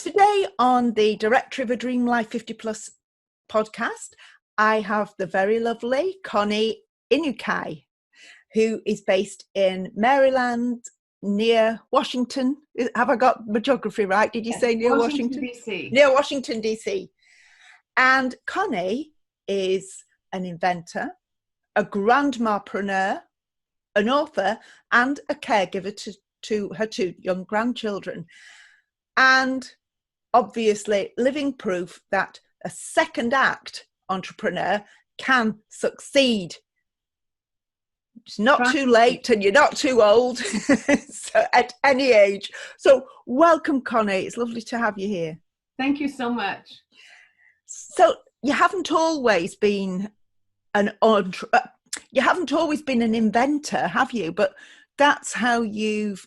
Today on the Director of a Dream Life 50 Plus podcast, I have the very lovely Connie Inukai, who is based in Maryland near Washington. Have I got my geography right? Did you say near Washington? DC. Near Washington, DC. And Connie is an inventor, a grandmapreneur, an author, and a caregiver to her two young grandchildren. And obviously living proof that a second act entrepreneur can succeed. It's not too late and you're not too old so at any age. So welcome, Connie. It's lovely to have you here. Thank you so much. So you haven't always been an inventor, have you? But that's how you've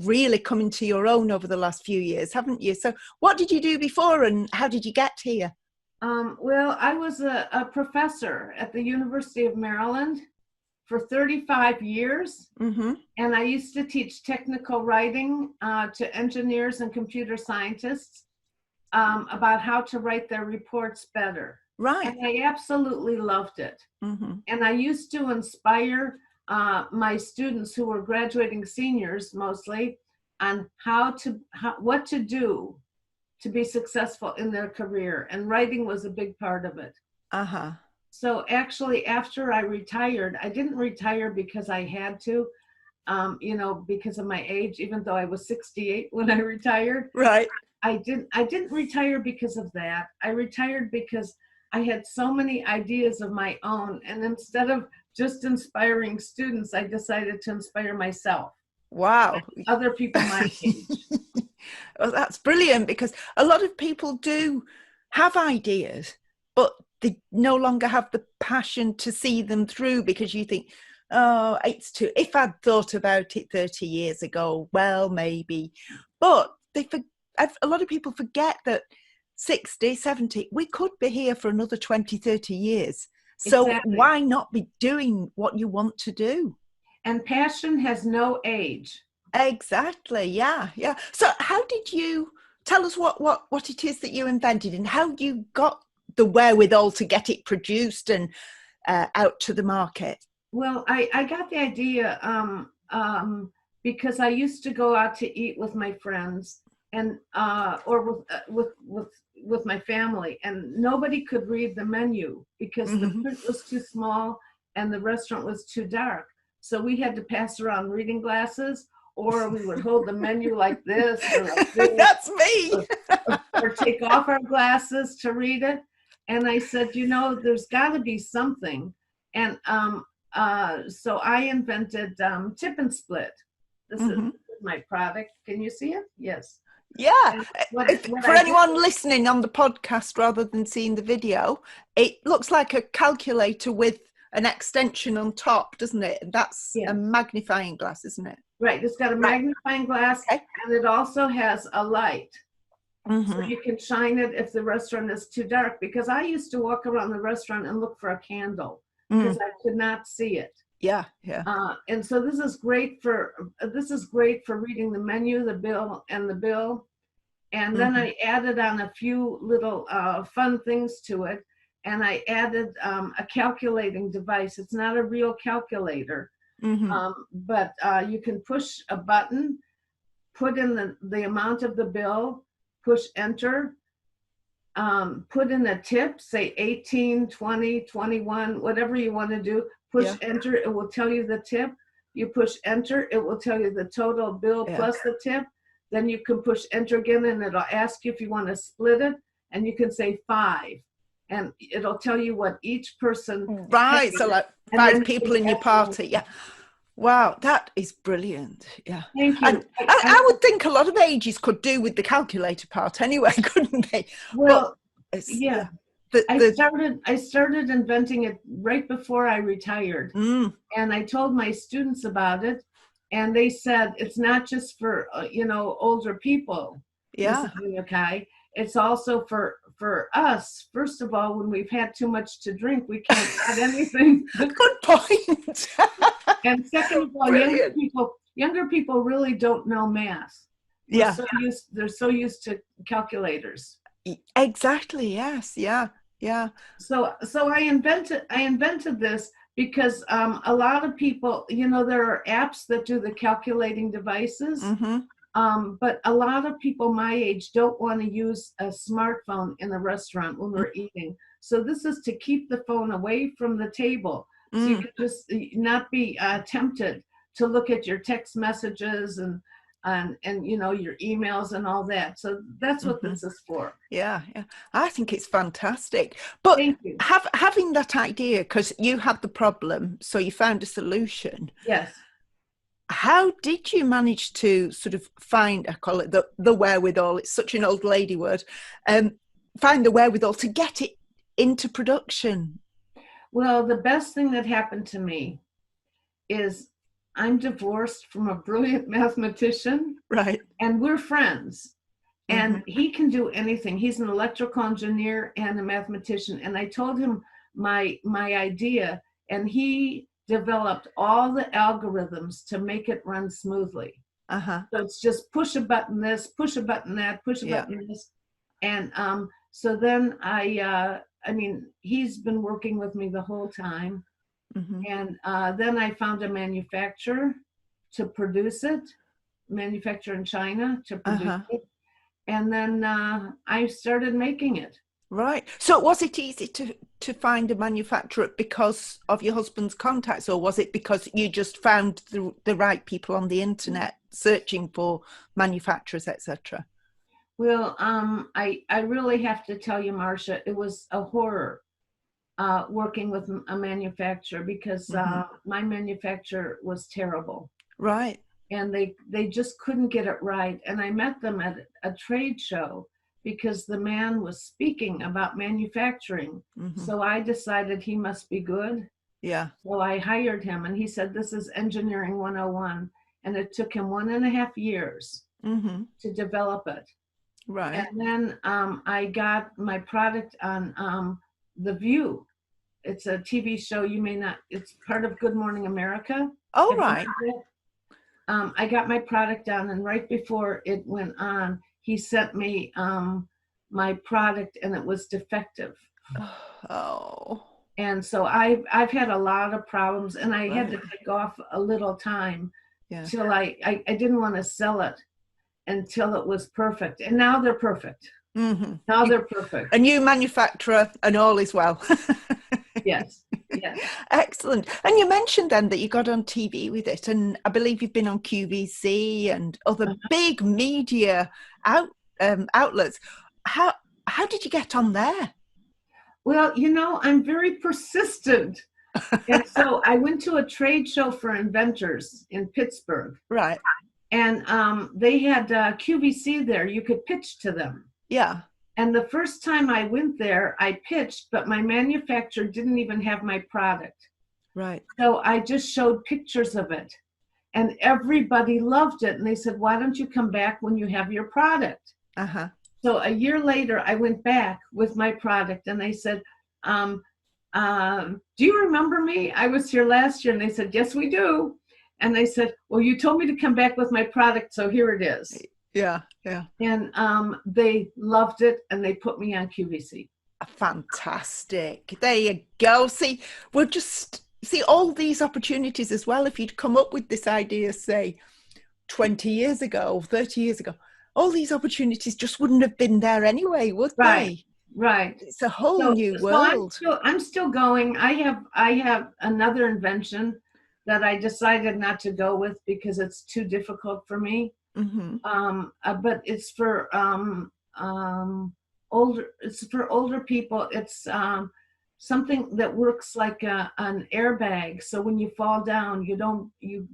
really come into your own over the last few years, haven't you? So what did you do before and how did you get here? Well, I was a professor at the University of Maryland for 35 years. Mm-hmm. And I used to teach technical writing to engineers and computer scientists about how to write their reports better. Right. And I absolutely loved it. Mm-hmm. And I used to inspire my students who were graduating seniors mostly on what to do to be successful in their career, and writing was a big part of it. Uh-huh. So actually after I retired, I didn't retire because I had to, because of my age, even though I was 68 when I retired. Right. I didn't retire because of that. I retired because I had so many ideas of my own, and instead of just inspiring students, I decided to inspire myself. Wow. Other people my age. Well, that's brilliant, because a lot of people do have ideas, but they no longer have the passion to see them through, because you think, oh, it's too, if I'd thought about it 30 years ago, well, maybe. But a lot of people forget that 60, 70, we could be here for another 20, 30 years. So Exactly. Why not be doing what you want to do? And passion has no age. Exactly. Yeah. So how did you tell us what it is that you invented and how you got the wherewithal to get it produced and out to the market? Well, I got the idea because I used to go out to eat with my friends and or with my family, and nobody could read the menu because the print was too small and the restaurant was too dark. So we had to pass around reading glasses, or we would hold the menu like this. Or like this. That's me. or take off our glasses to read it. And I said, there's got to be something. And so I invented Tip and Split. This is my product. Can you see it? Yes. Yeah. For anyone listening on the podcast rather than seeing the video, it looks like a calculator with an extension on top, doesn't it? That's a magnifying glass, isn't it? Right. It's got a magnifying glass, and it also has a light. So you can shine it if the restaurant is too dark, because I used to walk around the restaurant and look for a candle because I could not see it. Yeah. And so this is great for reading the menu, the bill. And then I added on a few little fun things to it. And I added a calculating device. It's not a real calculator, but you can push a button, put in the amount of the bill, push enter, put in a tip, say 18, 20, 21, whatever you want to do. Push enter, it will tell you the tip. You push enter, it will tell you the total bill plus the tip. Then you can push enter again, and it'll ask you if you want to split it, and you can say 5. And it'll tell you what each person. Right, so like 5 people in your party. Yeah. Wow, that is brilliant. Yeah. Thank you. And I would think a lot of ages could do with the calculator part anyway, couldn't they? Well, yeah. I started inventing it right before I retired. And I told my students about it, and they said it's not just for older people. Yeah. Okay. It's also for us. First of all, when we've had too much to drink, we can't add anything. Good point. And second of all, younger people really don't know math. Yeah. They're so used to calculators. Exactly. Yes. Yeah. Yeah. So I invented this because a lot of people, there are apps that do the calculating devices. Mm-hmm. But a lot of people my age don't want to use a smartphone in a restaurant when we're eating. So this is to keep the phone away from the table, so you can just not be tempted to look at your text messages and your emails and all that. So that's what this is for. Yeah, yeah. I think it's fantastic. But Thank you. having that idea, because you had the problem, so you found a solution. Yes. How did you manage to sort of find, I call it the wherewithal, it's such an old lady word, find the wherewithal to get it into production? Well, the best thing that happened to me is I'm divorced from a brilliant mathematician, Right. and we're friends. And he can do anything. He's an electrical engineer and a mathematician. And I told him my idea, and he developed all the algorithms to make it run smoothly. So it's just push a button this, push a button that, push a button this. And so then I mean, he's been working with me the whole time. And then I found a manufacturer to produce it, manufacturer in China to produce it. And then I started making it. Right. So was it easy to find a manufacturer because of your husband's contacts, or was it because you just found the right people on the internet searching for manufacturers, etc.? Well, I really have to tell you, Marcia, it was a horror working with a manufacturer, because my manufacturer was terrible. Right. And they just couldn't get it right. And I met them at a trade show because the man was speaking about manufacturing. So I decided he must be good. Yeah. So I hired him, and he said, this is engineering 101. And it took him 1.5 years to develop it. Right. And then I got my product on The View. It's a TV show. You may not, it's part of Good Morning America. Oh, right. I got my product on, and right before it went on, he sent me my product, and it was defective. Oh. And so I've had a lot of problems, and I had to take off a little time till I didn't want to sell it until it was perfect. And now they're perfect. Now they're perfect. A new manufacturer, and all is well. Yes. Yes. Excellent. And you mentioned then that you got on TV with it, and I believe you've been on QVC and other big media outlets. How did you get on there? Well, I'm very persistent. And so I went to a trade show for inventors in Pittsburgh. Right. And they had QVC there. You could pitch to them. Yeah. And the first time I went there, I pitched, but my manufacturer didn't even have my product. Right. So I just showed pictures of it, and everybody loved it. And they said, why don't you come back when you have your product? So a year later, I went back with my product, and they said, do you remember me? I was here last year. And they said, yes, we do. And they said, well, you told me to come back with my product, so here it is. Yeah, yeah. And they loved it, and they put me on QVC. Fantastic. There you go. See, we'll just see all these opportunities as well. If you'd come up with this idea, say, 20 years ago, 30 years ago, all these opportunities just wouldn't have been there anyway, would they? Right. It's a whole new world. So I'm still going. I have another invention that I decided not to go with because it's too difficult for me. But it's for older people. It's something that works like an airbag. So when you fall down, you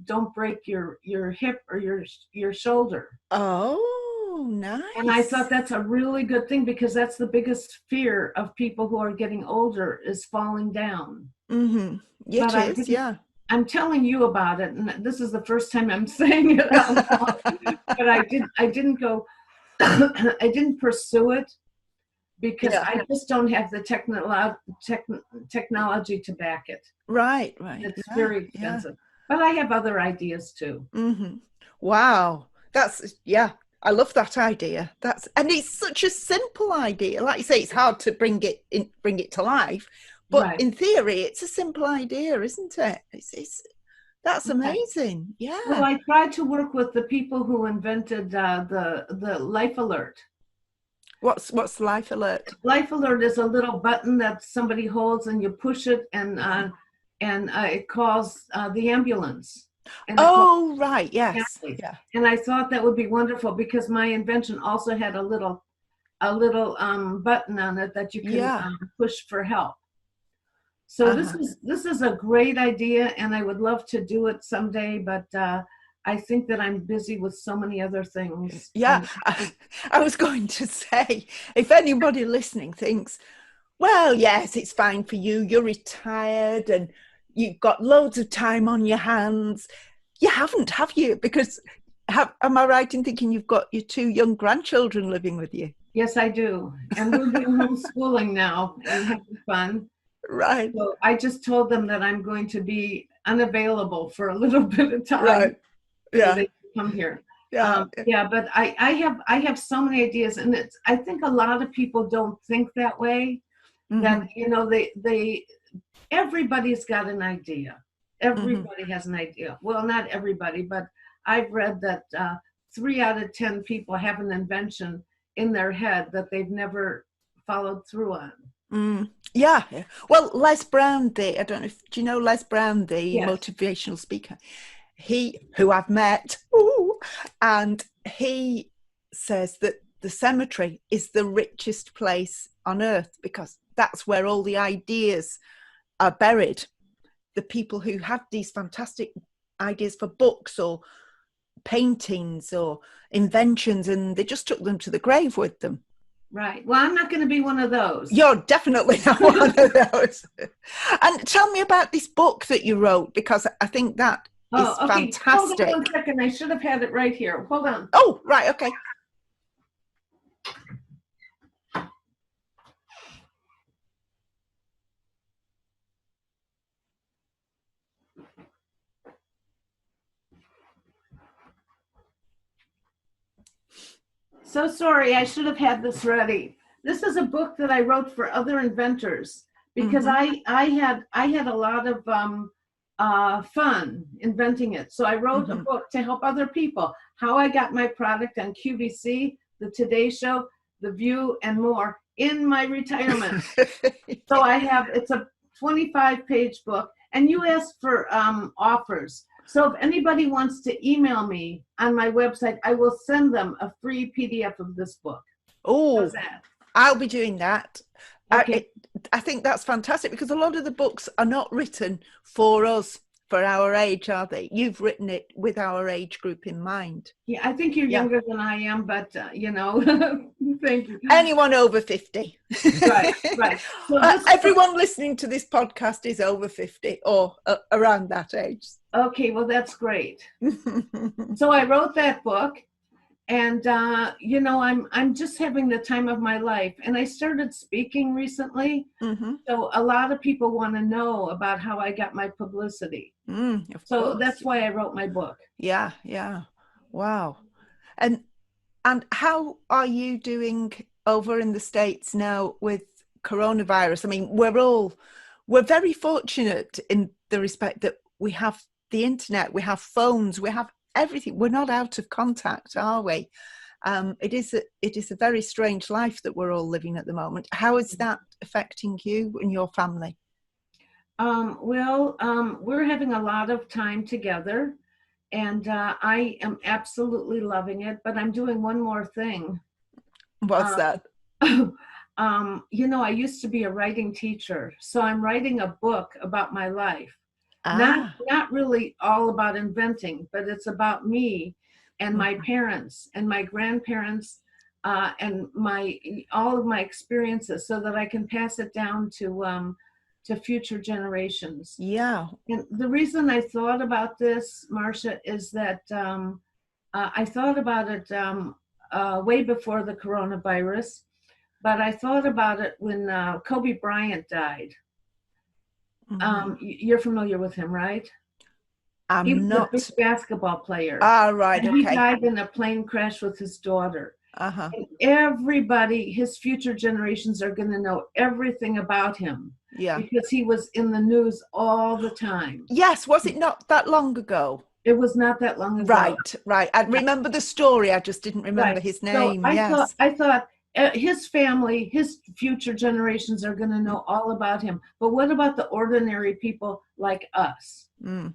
don't break your hip or your shoulder. Oh, nice. And I thought that's a really good thing, because that's the biggest fear of people who are getting older, is falling down. It is, yeah. I'm telling you about it, and this is the first time I'm saying it out loud. But I didn't go, I didn't pursue it because I just don't have the technology to back it. Right. It's very expensive. But I have other ideas too. Wow. That's, I love that idea. And it's such a simple idea. Like you say, it's hard to bring it to life, but Right. in theory, it's a simple idea, isn't it? That's Right. amazing. Yeah. Well, I tried to work with the people who invented the Life Alert. What's Life Alert? Life Alert is a little button that somebody holds and you push it, and it calls the ambulance. And Oh, right. Yes. Yeah. And I thought that would be wonderful because my invention also had a little button on it that you can push for help. So this is a great idea, and I would love to do it someday, but I think that I'm busy with so many other things. Yeah, I was going to say, if anybody listening thinks, well, yes, it's fine for you, you're retired and you've got loads of time on your hands. You haven't, have you? Because am I right in thinking you've got your 2 young grandchildren living with you? Yes, I do. And we're doing homeschooling now and having fun. Right. So I just told them that I'm going to be unavailable for a little bit of time. Right. Yeah. So they can come here. Yeah. But I have so many ideas, and I think a lot of people don't think that way. That everybody's got an idea. Everybody has an idea. Well, not everybody, but I've read that 3 out of 10 people have an invention in their head that they've never followed through on. Yeah. Well, Les Brown, do you know Les Brown, the motivational speaker? Who I've met, and he says that the cemetery is the richest place on earth because that's where all the ideas are buried. The people who had these fantastic ideas for books or paintings or inventions, and they just took them to the grave with them. Right. Well, I'm not going to be one of those. You're definitely not one of those. And tell me about this book that you wrote, because I think that is fantastic. Hold on 1 second. I should have had it right here. Hold on. Oh, right. Okay. So sorry, I should have had this ready. This is a book that I wrote for other inventors because I had a lot of fun inventing it. So I wrote a book to help other people. How I got my product on QVC, the Today Show, The View, and more in my retirement. So it's a 25-page book, and you asked for offers. So if anybody wants to email me on my website, I will send them a free PDF of this book. Oh, I'll be doing that. Okay. I think that's fantastic because a lot of the books are not written for us, for our age, are they? You've written it with our age group in mind. Yeah, I think you're younger than I am, but thank you. Anyone over 50. Right. So everyone listening to this podcast is over 50 or around that age. Okay, well, that's great. So I wrote that book, and I'm just having the time of my life. And I started speaking recently, so a lot of people want to know about how I got my publicity. So that's why I wrote my book. Yeah. Wow. And how are you doing over in the States now with coronavirus? I mean, we're very fortunate in the respect that we have the internet, we have phones, we have everything. We're not out of contact, are we? It is a very strange life that we're all living at the moment. How is that affecting you and your family? We're having a lot of time together, and I am absolutely loving it, but I'm doing one more thing. What's that? I used to be a writing teacher, so I'm writing a book about my life. Not really all about inventing, but it's about me and my parents and my grandparents and all of my experiences, so that I can pass it down to future generations. Yeah. And the reason I thought about this, Marcia, is that I thought about it way before the coronavirus, but I thought about it when Kobe Bryant died. You're familiar with him, right? He I'm was a big not. basketball player. Ah, right. And he Okay. died in a plane crash with his daughter. Uh-huh. And everybody, his future generations are going to know everything about him Yeah. because he was in the news all the time. Yes. Was it not that long ago? It was not that long ago. Right. Right. I remember the story. I just didn't remember Right. his So name. I Yes. thought his family, his future generations are going to know all about him. But what about the ordinary people like us? Mm,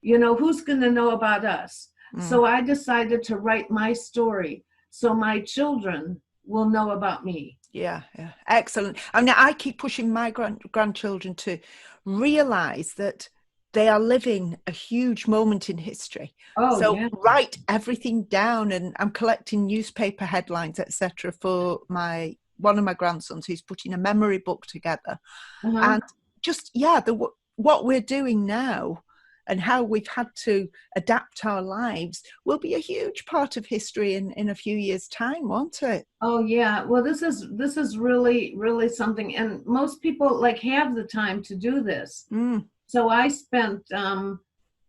You know, who's going to know about us? mm. So I decided to write my story so my children will know about me. Yeah, yeah, excellent. I mean, I keep pushing my grandchildren to realize that they are living a huge moment in history. Oh, So yeah. write everything down, and I'm collecting newspaper headlines, etc., for one of my grandsons who's putting a memory book together, Uh-huh. and just what we're doing now and how we've had to adapt our lives will be a huge part of history in a few years' time, won't it? Oh, yeah. Well, this is really, really something. And most people like have the time to do this. Mm, So I spent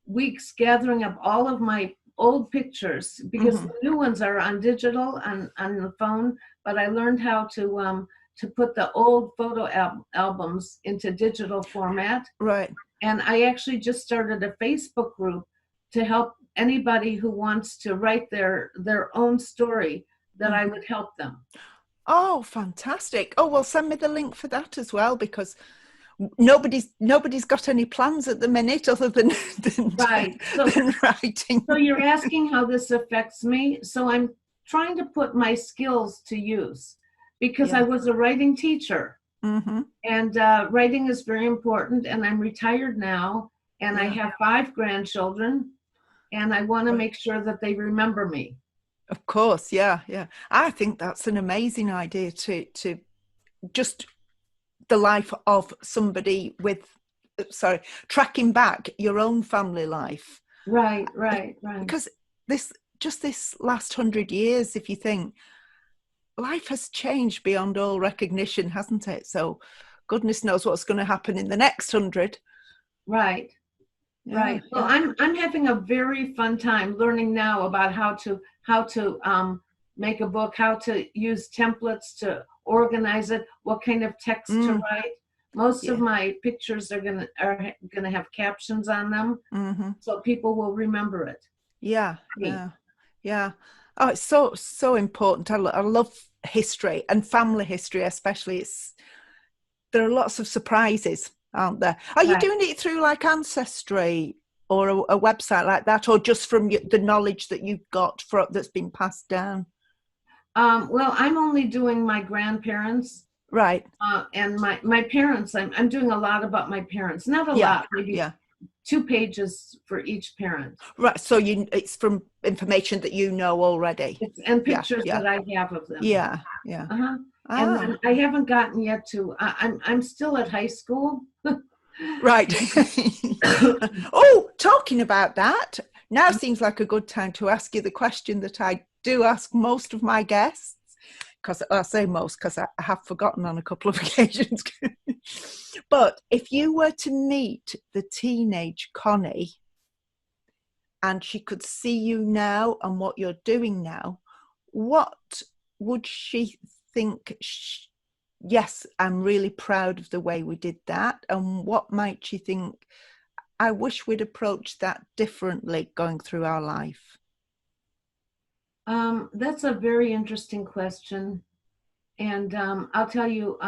weeks gathering up all of my old pictures because mm-hmm. the new ones are on digital on the phone, but I learned how to put the old photo albums into digital format. Right. And I actually just started a Facebook group to help anybody who wants to write their own story that I Mm-hmm. would help them. Oh, fantastic. Oh, well, send me the link for that as well, because nobody's got any plans at the minute other than Right. So than writing. so you're asking how this affects me. So I'm trying to put my skills to use because I Yeah. was a writing teacher. Mm-hmm. And writing is very important. And I'm retired now. And I Yeah. have 5 grandchildren. And I want to Right. make sure that they remember me. Of course, yeah, yeah. I think that's an amazing idea to just the life of somebody with, sorry, tracking back your own family life. Right, right, right. Because this last 100 years, if you think, life has changed beyond all recognition, hasn't it? So goodness knows what's going to happen in the next 100. Right. Yeah, Right. Well, yeah. I'm having a very fun time learning now about how to make a book, how to use templates to organize it, what kind of text to write. Most of Yeah. my pictures are gonna have captions on them, Mm-hmm. so people will remember it. Yeah, yeah, yeah. Oh, it's so important. I love history and family history, especially. There are lots of surprises, aren't there? Are you Right. doing it through like Ancestry or a website like that, or just from the knowledge that you've got that's been passed down? Well, I'm only doing my grandparents Right. and my parents. I'm doing a lot about my parents. Not a Yeah. lot, maybe Yeah. 2 pages for each parent. Right. So it's from information that you know already. And Yeah. pictures Yeah. that I have of them. Yeah. Yeah. Uh-huh. And Ah. then I haven't gotten yet to. I'm still at high school. Right. Oh, talking about that, now seems like a good time to ask you the question that I do ask most of my guests, because I say most because I have forgotten on a couple of occasions. But if you were to meet the teenage Connie and she could see you now and what you're doing now, what would she think? Yes, I'm really proud of the way we did that. And what might she think? I wish we'd approached that differently going through our life. That's a very interesting question, and I'll tell you.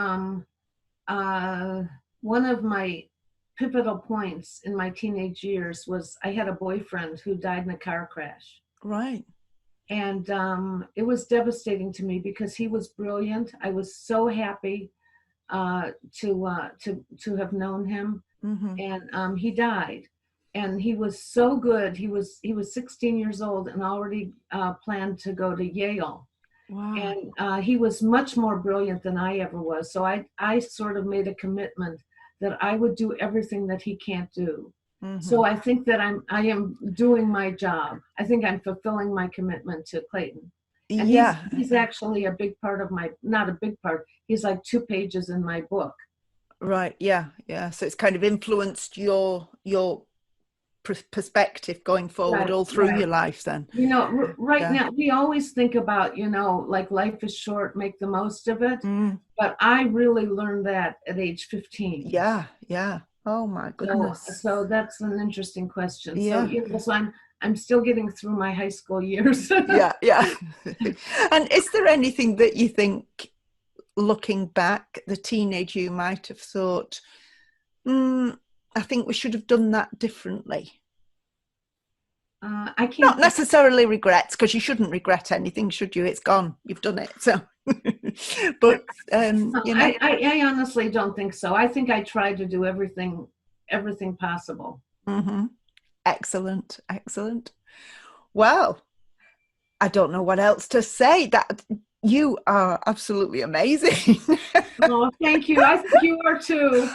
One of my pivotal points in my teenage years was I had a boyfriend who died in a car crash. Right. And it was devastating to me because he was brilliant. I was so happy to have known him, Mm-hmm. and he died. And he was so good. He was 16 years old and already planned to go to Yale. Wow. And he was much more brilliant than I ever was. So I sort of made a commitment that I would do everything that he can't do. Mm-hmm. So I think that I am doing my job. I think I'm fulfilling my commitment to Clayton. And Yeah. he's actually a big part of not a big part. He's like 2 pages in my book. Right. Yeah. Yeah. So it's kind of influenced your perspective going forward all through your life then. You know, now we always think about, you know, like life is short, make the most of it. But I really learned that at age 15. Yeah. Oh my goodness. So that's an interesting question. Yeah. So I'm still getting through my high school years. yeah. And is there anything that you think, looking back, the teenage you might have thought, I think we should have done that differently? I can't. Not necessarily regrets, because you shouldn't regret anything, should you? It's gone. You've done it. So, but you know, I honestly don't think so. I think I tried to do everything possible. Excellent. Well, I don't know what else to say. That you are absolutely amazing. Oh, thank you. I think you are too.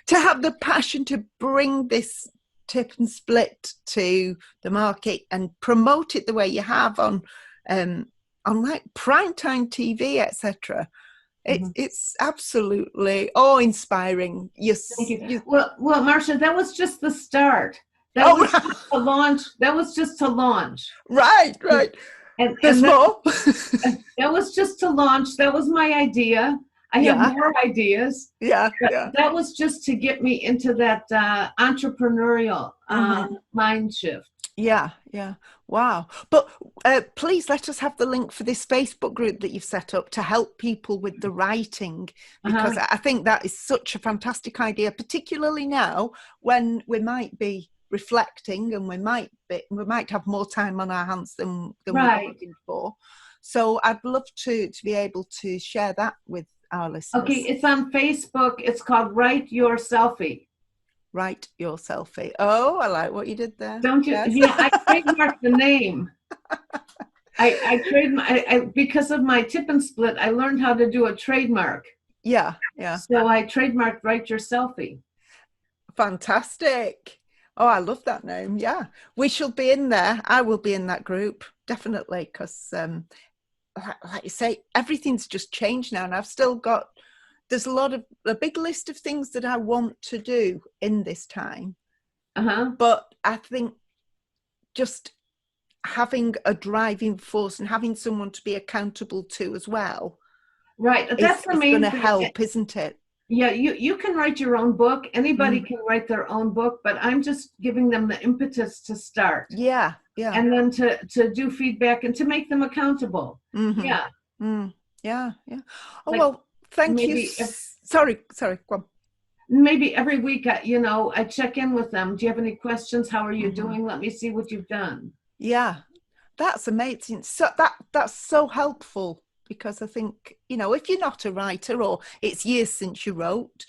To have the passion to bring this tip and split to the market and promote it the way you have on like primetime TV, etc. It's absolutely inspiring. Thank you. Well, Marcia, that was just the start. That was just to launch. That was just to launch. Right. And there's more. That was just to launch. That was my idea. I have more ideas. Yeah. That was just to get me into that entrepreneurial mind shift. Yeah. Wow. But please let us have the link for this Facebook group that you've set up to help people with the writing, because I think that is such a fantastic idea, particularly now when we might be reflecting and we might have more time on our hands than we're looking for. So I'd love to be able to share that with our listeners. Okay, it's on Facebook. It's called Write Your Selfie. Write Your Selfie. Oh, I like what you did there. Don't you? Yes. Yeah, I trademarked the name. I because of my tip and split, I learned how to do a trademark. Yeah. So I trademarked Write Your Selfie. Fantastic. Oh, I love that name. Yeah, we shall be in there. I will be in that group, definitely, because like you say, everything's just changed now, and I've still got, there's a big list of things that I want to do in this time. But I think just having a driving force and having someone to be accountable to as well. Right. That's the main thing. It's going to help, isn't it? Yeah, you can write your own book. Anybody can write their own book, but I'm just giving them the impetus to start. Yeah. And then to do feedback and to make them accountable. Yeah. Yeah. Oh, like, well, thank you. Sorry, go on. Maybe every week, I check in with them. Do you have any questions? How are you doing? Let me see what you've done. Yeah, that's amazing. So that's so helpful. Because I think, if you're not a writer or it's years since you wrote,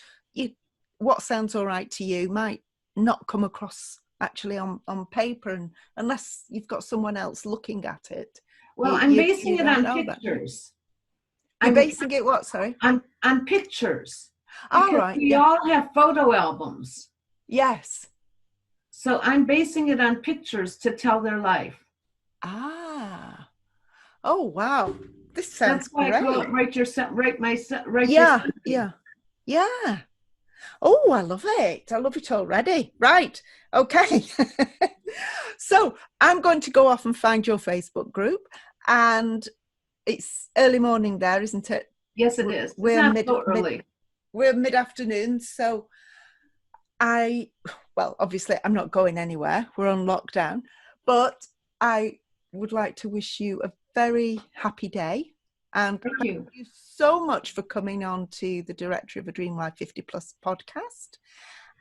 what sounds all right to you might not come across actually on paper, and unless you've got someone else looking at it. Well, I'm basing it on pictures. You're basing it what, sorry? On pictures. All right. We all have photo albums. Yes. So I'm basing it on pictures to tell their life. Ah. Oh, wow. This sounds great. That's why Yeah. Oh, I love it. I love it already. Right. Okay. So I'm going to go off and find your Facebook group, and it's early morning there, isn't it? Yes, it is. We're early. We're mid-afternoon. So obviously I'm not going anywhere. We're on lockdown, but I would like to wish you a very happy day, and thank you so much for coming on to the Directory of a Dream Life 50 Plus podcast,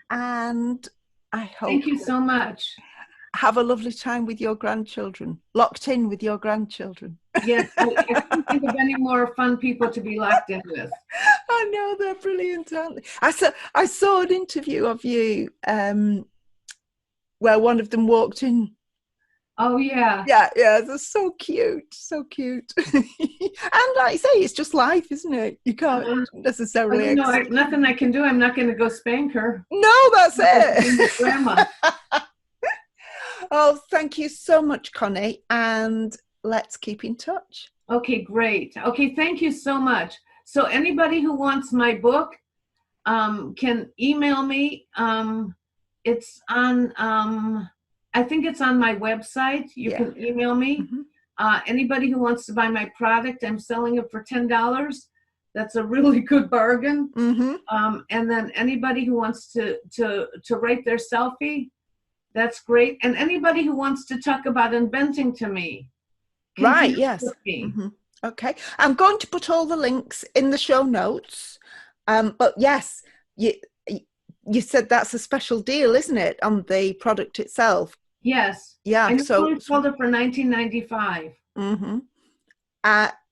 and I hope thank you so much. Have a lovely time with your grandchildren, locked in with your grandchildren. Yes, I can't think of any more fun people to be locked in with. I know, they're brilliant, aren't they? I saw an interview of you where one of them walked in. Oh, yeah. Yeah, they're so cute, so cute. And like I say, it's just life, isn't it? You can't necessarily... nothing I can do. I'm not going to go spank her. No, that's it. Grandma. Oh, thank you so much, Connie, and let's keep in touch. Okay, great. Okay, thank you so much. So anybody who wants my book can email me. It's on, I think it's on my website. You Yeah. can email me. Mhm. Anybody who wants to buy my product, I'm selling it for $10. That's a really good bargain. Mhm. And then anybody who wants to write their selfie, that's great. And anybody who wants to talk about inventing to me can Right, connect yes. with me. Mhm. Okay. I'm going to put all the links in the show notes. But yes, you said that's a special deal, isn't it, on the product itself? Yes. Yeah. I So, normally sold it for $19.95. mhm.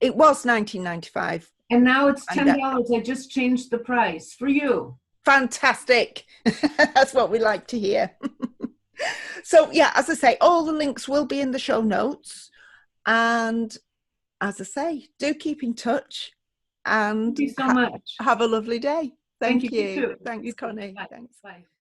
It was 19.95. And now it's And $10. I just changed the price for you. fantastic. That's what we like to hear. So yeah, as I say, all the links will be in the show notes. And as I say, do keep in touch and Thank you so much. have a lovely day. Thank Thank you, you you. too. Thanks, You too. Connie. Bye. Thanks. Bye.